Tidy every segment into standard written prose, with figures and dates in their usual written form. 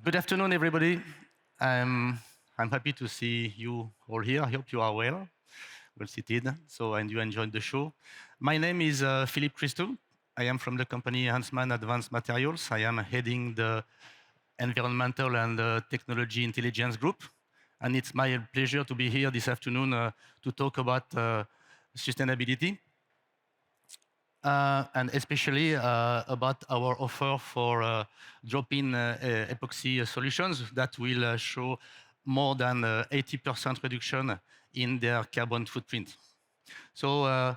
Good afternoon, everybody. I'm happy to see you all here. I hope you are well seated, and you enjoyed the show. My name is Philippe CHRISTOU. I am from the company Huntsman Advanced Materials. I am heading the Environmental and Technology Intelligence Group. And it's my pleasure to be here this afternoon to talk about sustainability. And especially about our offer for drop-in epoxy solutions that will show more than 80% reduction in their carbon footprint. So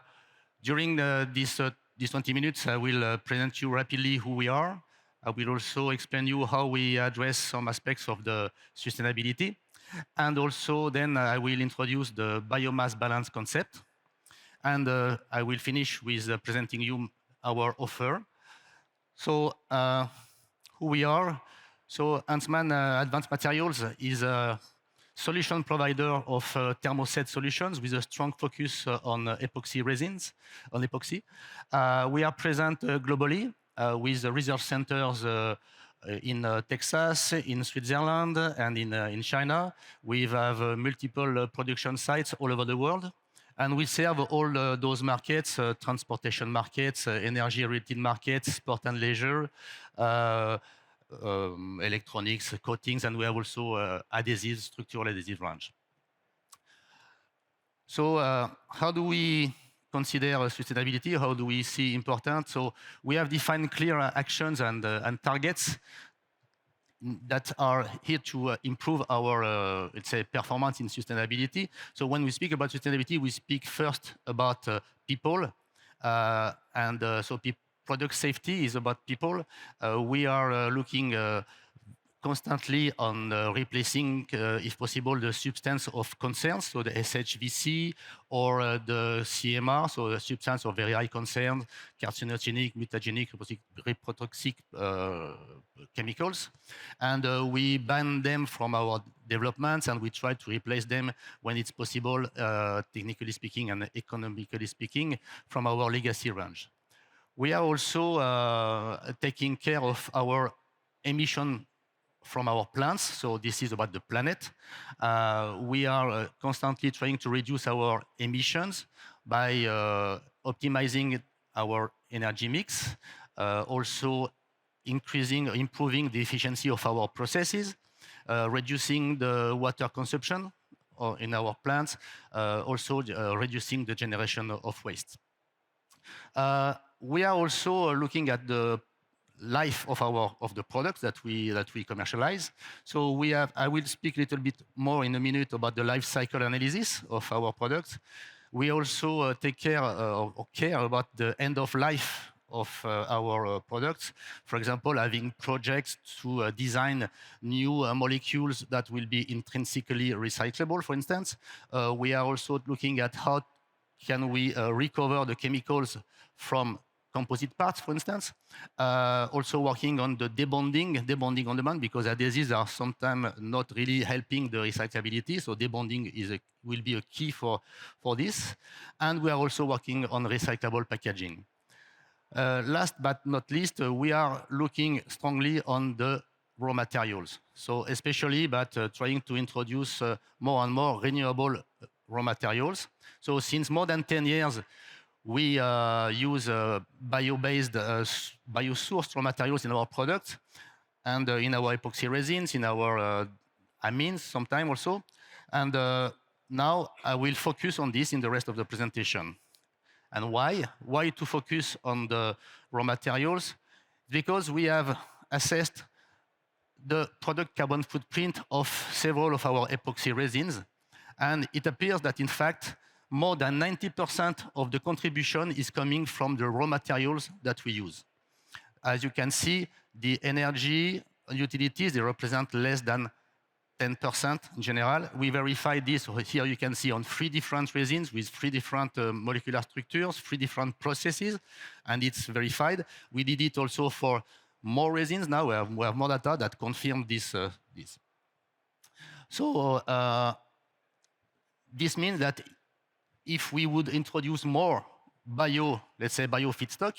during these 20 minutes, I will present you rapidly who we are. I will also explain you how we address some aspects of the sustainability. And also then I will introduce the biomass balance concept. And I will finish with presenting you our offer. So who we are. So Huntsman Advanced Materials is a solution provider of thermoset solutions with a strong focus on epoxy resins, on epoxy. We are present globally with research centers in Texas, in Switzerland, and in China. We have multiple production sites all over the world. And we serve all those markets, transportation markets, energy-related markets, sport and leisure, electronics, coatings, and we have also adhesives, structural adhesive range. So how do we consider sustainability? How do we see important? So we have defined clear actions and targets that are here to improve our, let's say, performance in sustainability. So when we speak about sustainability, we speak first about people. So product safety is about people. We are looking constantly on replacing, if possible, the substance of concern, so the SHVC or the CMR, so the substance of very high concern, carcinogenic, mutagenic, reprotoxic chemicals. And we ban them from our developments, and we try to replace them when it's possible, technically speaking and economically speaking, from our legacy range. We are also taking care of our emission from our plants, so this is about the planet. We are constantly trying to reduce our emissions by optimizing our energy mix, also improving the efficiency of our processes, reducing the water consumption in our plants, also reducing the generation of waste. We are also looking at the life of the products that we commercialize. So I will speak a little bit more in a minute about the life cycle analysis of our products. We also take care or care about the end of life of our products. For example, having projects to design new molecules that will be intrinsically recyclable, for instance. We are also looking at how can we recover the chemicals from composite parts, for instance. Also working on the debonding on demand, because adhesives are sometimes not really helping the recyclability. So debonding will be a key for this. And we are also working on recyclable packaging. Last but not least, we are looking strongly on the raw materials. So especially trying to introduce more and more renewable raw materials. So since more than 10 years, we use bio-based, bio-sourced raw materials in our products and in our epoxy resins, in our amines sometimes also. And now I will focus on this in the rest of the presentation. And why? Why to focus on the raw materials? Because we have assessed the product carbon footprint of several of our epoxy resins. And it appears that, in fact, more than 90% of the contribution is coming from the raw materials that we use. As you can see, the energy utilities, they represent less than 10% in general. We verified this. Here you can see on 3 different resins with 3 different molecular structures, 3 different processes, and it's verified. We did it also for more resins. Now we have more data that confirm this. So this means that if we would introduce more let's say bio feedstock,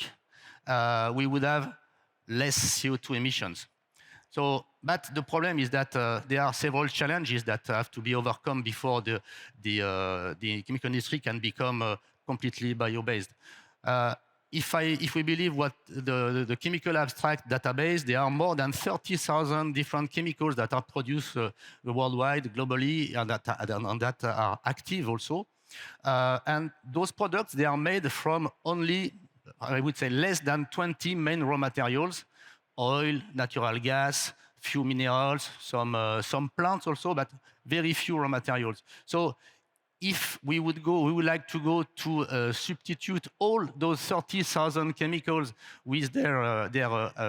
we would have less CO2 emissions. So But the problem is that there are several challenges that have to be overcome before the chemical industry can become completely bio-based. If we believe what the chemical abstract database, there are more than 30,000 different chemicals that are produced worldwide, globally, and that are active also. And those products, they are made from only, I would say, less than 20 main raw materials: oil, natural gas, few minerals, some plants also, but very few raw materials. So if we would like to go to substitute all those 30,000 chemicals with their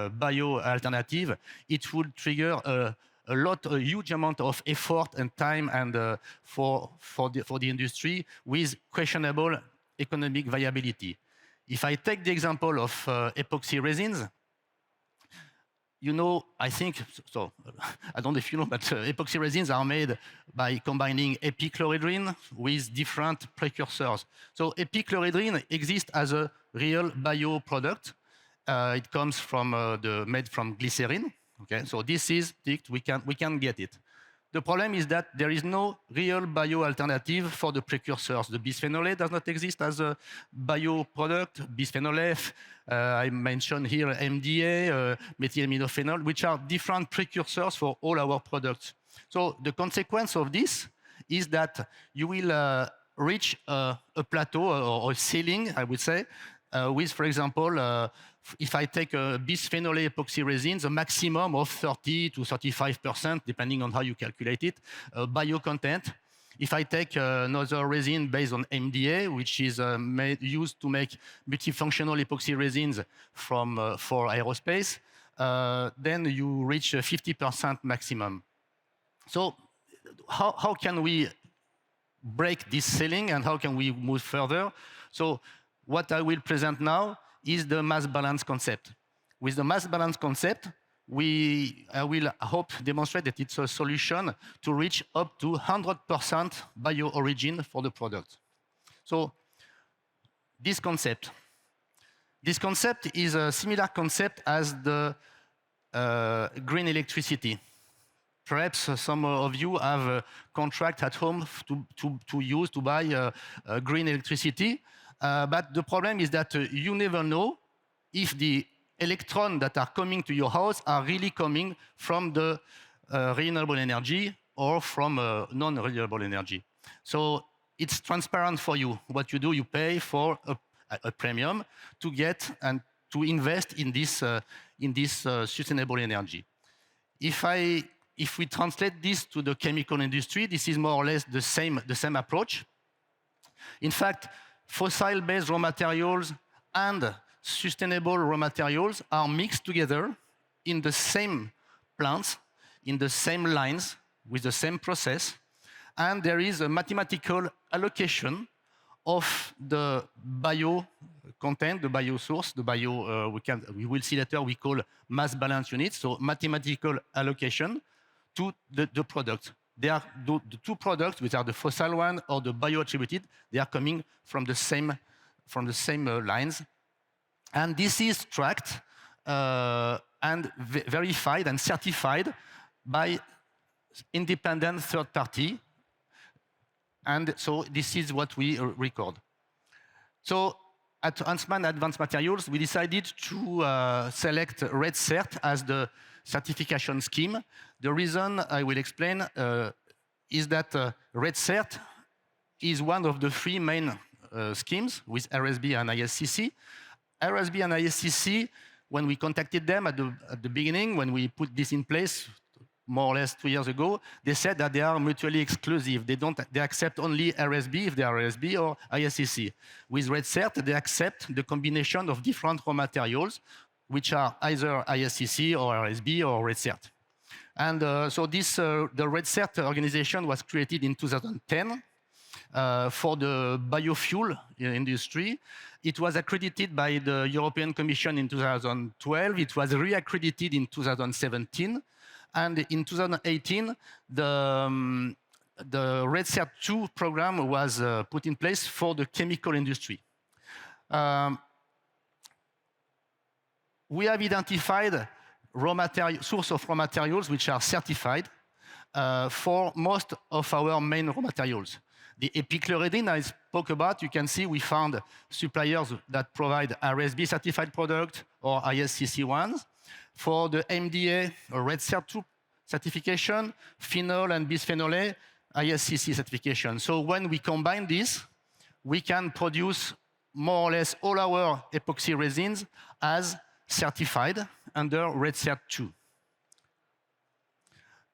bio alternative, it would trigger a huge amount of effort and time and for the industry with questionable economic viability. If I take the example of epoxy resins, you know, I think, so I don't know if you know, but epoxy resins are made by combining epichlorohydrin with different precursors. So epichlorohydrin exists as a real bio product. It comes from made from glycerin. Okay, so this is ticked. We can get it. The problem is that there is no real bio alternative for the precursors. The bisphenol A does not exist as a bio product. Bisphenol F, I mentioned here MDA, methylminophenol, which are different precursors for all our products. So the consequence of this is that you will reach a plateau or a ceiling, I would say, with, for example, if I take a bisphenol A epoxy resin, the maximum of 30 to 35%, depending on how you calculate it, bio content. If I take another resin based on MDA, which is used to make multifunctional epoxy resins for aerospace, then you reach 50% maximum. So how can we break this ceiling and how can we move further? So what I will present now is the mass balance concept. With the mass balance concept, I will hope demonstrate that it's a solution to reach up to 100% bio origin for the product. So this concept is a similar concept as the green electricity. Perhaps some of you have a contract at home to buy green electricity. But the problem is that you never know if the electrons that are coming to your house are really coming from the renewable energy or from non-renewable energy. So it's transparent for you. What you do, you pay for a premium to get and to invest in this sustainable energy. If we translate this to the chemical industry, this is more or less the same approach. In fact, fossil-based raw materials and sustainable raw materials are mixed together in the same plants, in the same lines, with the same process, and there is a mathematical allocation of the bio content, the bio source, the bio, we will see later, we call mass balance units, so mathematical allocation to the product. They are the two products, which are the fossil one or the bio-attributed, they are coming from the same lines. And this is tracked and verified and certified by independent third party. And so this is what we record. So at Huntsman Advanced Materials, we decided to select Red Cert as the certification scheme. The reason I will explain is that Red Cert is one of the three main schemes with RSB and ISCC. RSB and ISCC, when we contacted them at the beginning, when we put this in place, more or less 2 years ago, they said that they are mutually exclusive. They accept only RSB if they are RSB or ISCC. With Red Cert, they accept the combination of different raw materials, which are either ISCC or RSB or Red Cert. And so the Red Cert organization was created in 2010 for the biofuel industry. It was accredited by the European Commission in 2012. It was re-accredited in 2017. And in 2018, the Red Cert 2 program was put in place for the chemical industry. We have identified source of raw materials which are certified for most of our main raw materials. The epichlorohydrin I spoke about, you can see we found suppliers that provide RSB certified product or ISCC ones. For the MDA or Red Cert 2 certification, phenol and bisphenol A, ISCC certification. So when we combine this, we can produce more or less all our epoxy resins as certified under Red Cert 2.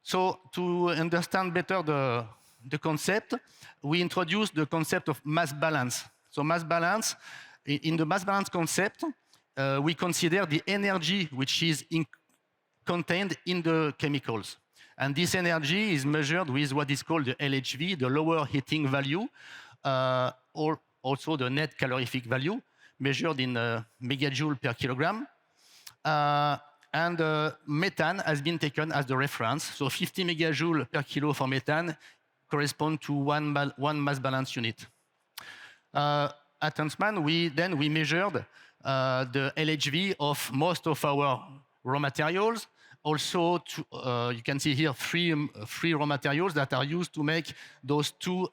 So to understand better the concept, we introduced the concept of mass balance. So mass balance, in the mass balance concept, we consider the energy which is contained in the chemicals. And this energy is measured with what is called the LHV, the lower heating value, or also the net calorific value, measured in megajoule per kilogram. And methane has been taken as the reference. So 50 megajoule per kilo for methane correspond to one mass balance unit. At Huntsman, we measured the LHV of most of our raw materials. Also, you can see here three raw materials that are used to make those two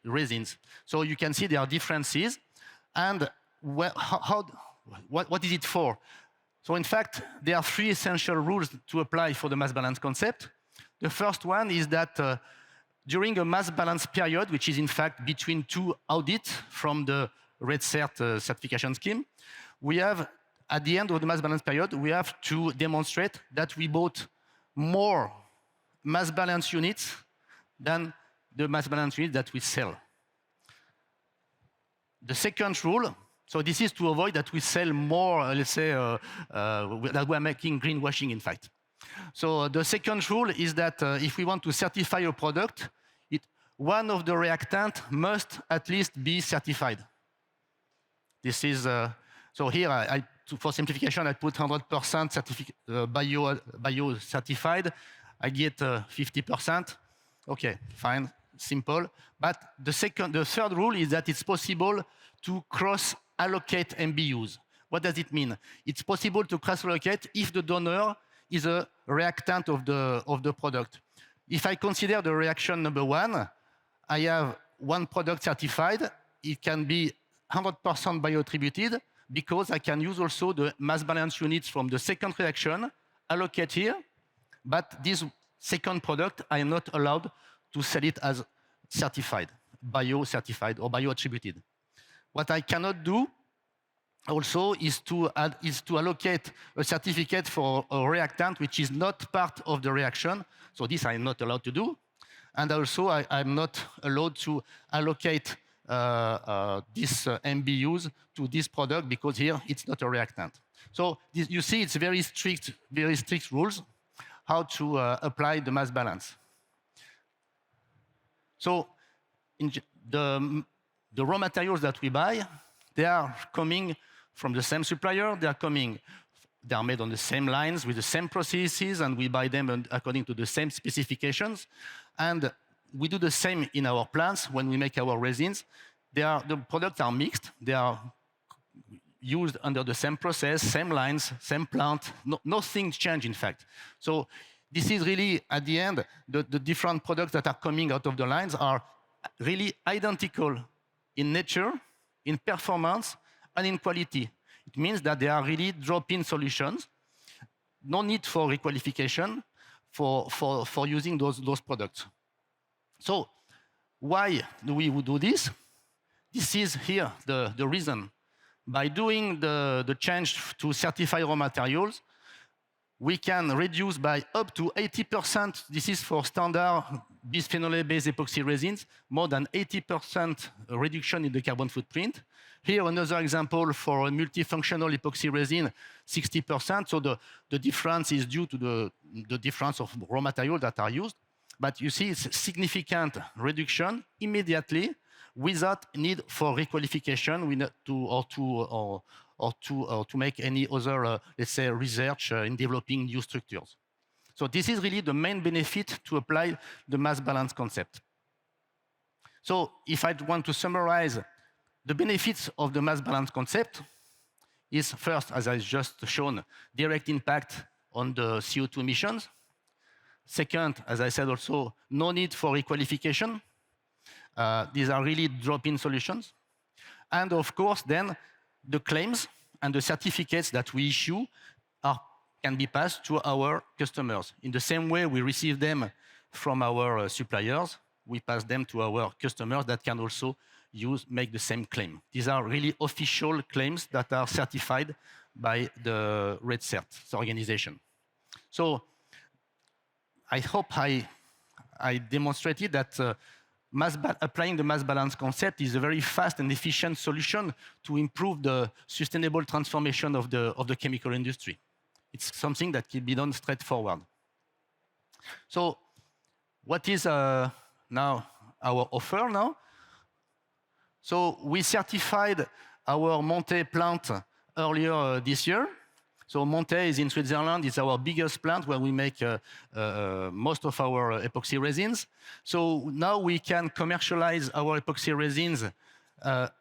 resins. So you can see there are differences. And what is it for? So in fact, there are three essential rules to apply for the mass balance concept. The first one is that during a mass balance period, which is in fact between two audits from the Red Cert certification scheme, we have, at the end of the mass balance period, we have to demonstrate that we bought more mass balance units than the mass balance units that we sell. The second rule, so this is to avoid that we sell more, let's say, that we're making greenwashing, in fact. So the second rule is that if we want to certify a product, one of the reactants must at least be certified. This is, so here, for simplification, I put 100% bio certified. I get 50%. Okay, fine, simple. But the third rule is that it's possible to cross-allocate MBUs. What does it mean? It's possible to cross-allocate if the donor is a reactant of the product. If I consider the reaction number one, I have one product certified. It can be 100% bio-attributed because I can use also the mass balance units from the second reaction, allocate here, but this second product, I am not allowed to sell it as certified, bio-certified or bio-attributed. What I cannot do also is to allocate a certificate for a reactant which is not part of the reaction. So this I am not allowed to do. And also I'm not allowed to allocate these MBUs to this product because here it's not a reactant. So you see it's very strict rules how to apply the mass balance. So the raw materials that we buy, they are coming from the same supplier, they are made on the same lines with the same processes, and we buy them according to the same specifications. And we do the same in our plants when we make our resins. The products are mixed. They are used under the same process, same lines, same plant. Nothing changed, in fact. So this is really, at the end, the different products that are coming out of the lines are really identical in nature, in performance, and in quality. It means that they are really drop-in solutions. No need for requalification for using those products. So why do we do this? This is here the reason. By doing the change to certified raw materials, we can reduce by up to 80%. This is for standard bisphenol A-based epoxy resins, more than 80% reduction in the carbon footprint. Here, another example for a multifunctional epoxy resin, 60%. So the difference is due to the difference of raw materials that are used. But you see, it's a significant reduction immediately without need for requalification or to make any other, let's say, research in developing new structures. So this is really the main benefit to apply the mass balance concept. So if I want to summarize the benefits of the mass balance concept is first, as I just shown, direct impact on the CO2 emissions. Second, as I said also, no need for requalification. These are really drop-in solutions. And of course, then the claims and the certificates that we issue can be passed to our customers. In the same way we receive them from our suppliers, we pass them to our customers that can also make the same claim. These are really official claims that are certified by the Red Cert organization. So I hope I demonstrated that applying the mass balance concept is a very fast and efficient solution to improve the sustainable transformation of the chemical industry. It's something that can be done straightforward. So what is now our offer now? So we certified our Monte plant earlier this year. So Monte is in Switzerland. It's our biggest plant where we make most of our epoxy resins. So now we can commercialize our epoxy resins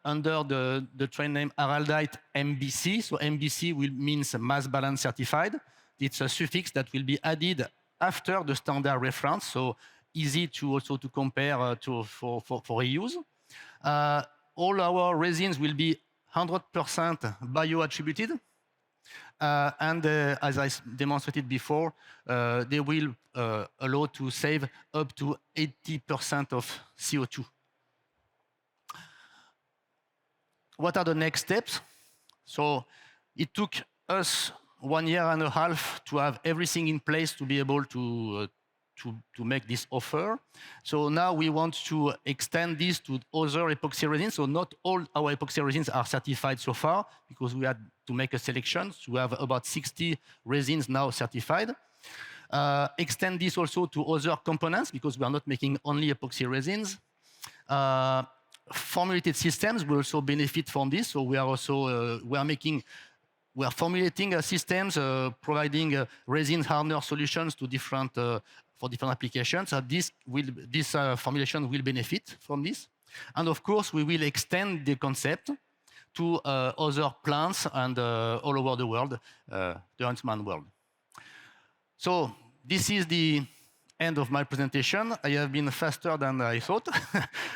under the trade name Araldite MBC. So MBC means mass balance certified. It's a suffix that will be added after the standard reference, so easy to also to compare for reuse. All our resins will be 100% bio-attributed. And as I demonstrated before, they will allow to save up to 80% of CO2. What are the next steps? So it took us 1.5 years to have everything in place to be able to make this offer. So now we want to extend this to other epoxy resins. So not all our epoxy resins are certified so far because we had to make a selection. So we have about 60 resins now certified. Extend this also to other components because we are not making only epoxy resins. Formulated systems will also benefit from this. So we are also we are formulating systems, providing resin hardener solutions to for different applications. This formulation will benefit from this. And of course, we will extend the concept to other plants and all over the world, the Huntsman world. So this is the end of my presentation. I have been faster than I thought.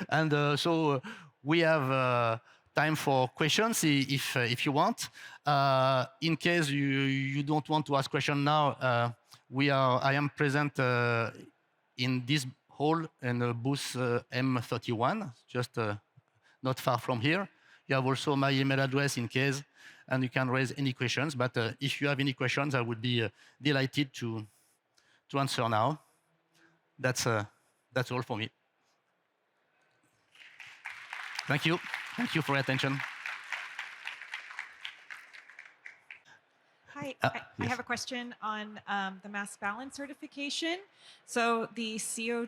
And so we have time for questions if you want. In case you don't want to ask questions now, I am present in this hall in booth M31, just not far from here. You have also my email address in case, and you can raise any questions. But if you have any questions, I would be delighted to answer now. That's all for me. Thank you. Thank you for your attention. Hi, Yes. I have a question on the mass balance certification. So the CO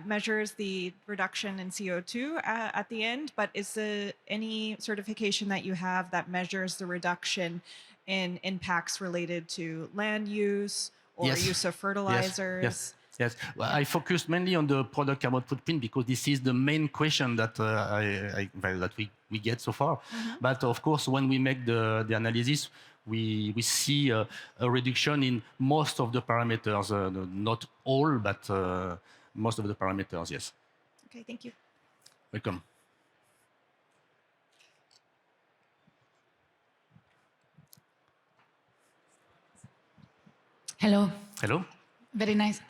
measures the reduction in CO2 at the end, but is there any certification that you have that measures the reduction in impacts related to land use or Yes. use of fertilizers? Yes. Well, I focused mainly on the product carbon footprint because this is the main question that that we get so far. Mm-hmm. But of course, when we make the analysis, we see a reduction in most of the parameters, not all, but most of the parameters. Yes. Okay, thank you. Welcome. Hello. Hello. Very nice.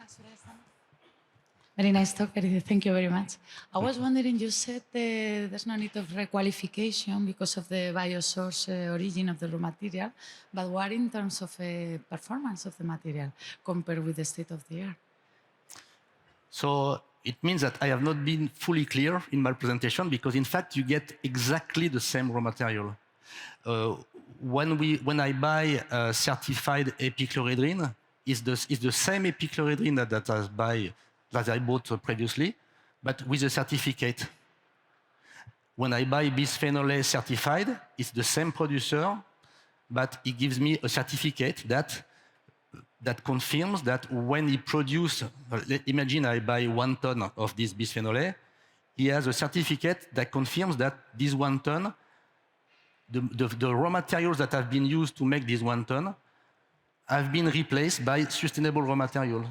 Very nice talk. Thank you very much. I was wondering, you said there's no need of requalification because of the biosource origin of the raw material, but what in terms of performance of the material compared with the state of the art? So it means that I have not been fully clear in my presentation because, in fact, you get exactly the same raw material. When I buy certified epichlorohydrin, it's the same epichlorohydrin that I bought previously, but with a certificate. When I buy bisphenol A certified, it's the same producer, but he gives me a certificate that confirms that when he produces, imagine I buy 1 ton of this bisphenol A, he has a certificate that confirms that this 1 ton, the raw materials that have been used to make this 1 ton have been replaced by sustainable raw material.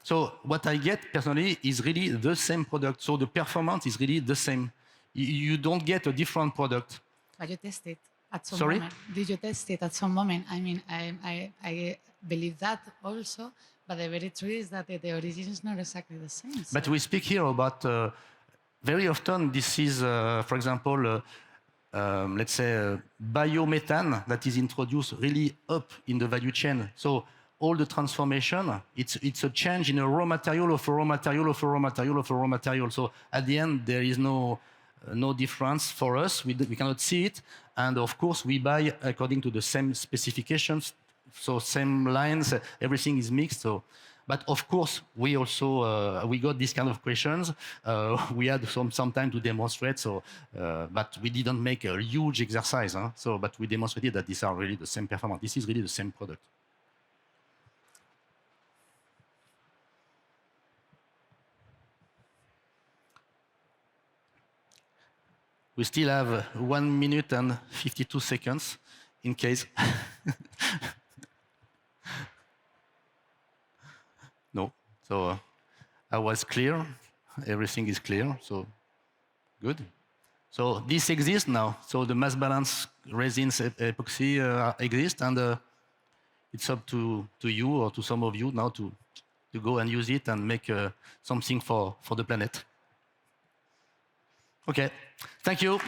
So what I get personally is really the same product. So the performance is really the same. You don't get a different product. But you test it at some Sorry? moment. Did you test it at some moment? I mean, I believe that also, but the very truth is that the origin is not exactly the same. But we speak here about, very often this is, for example, let's say biomethane that is introduced really up in the value chain. So all the transformation, it's a change in a raw material of a raw material of a raw material of a raw material. So at the end, there is no difference for us. We cannot see it. And of course, we buy according to the same specifications. So same lines, everything is mixed. So, but of course, we also, we got these kind of questions. We had some time to demonstrate. So, but we didn't make a huge exercise. Huh? So, but we demonstrated that these are really the same performance. This is really the same product. We still have 1 minute and 52 seconds in case. No. So I was clear. Everything is clear. So good. So this exists now. So the mass balance resins epoxy exist, and it's up to you or to some of you now to go and use it and make something for the planet. Okay. Thank you.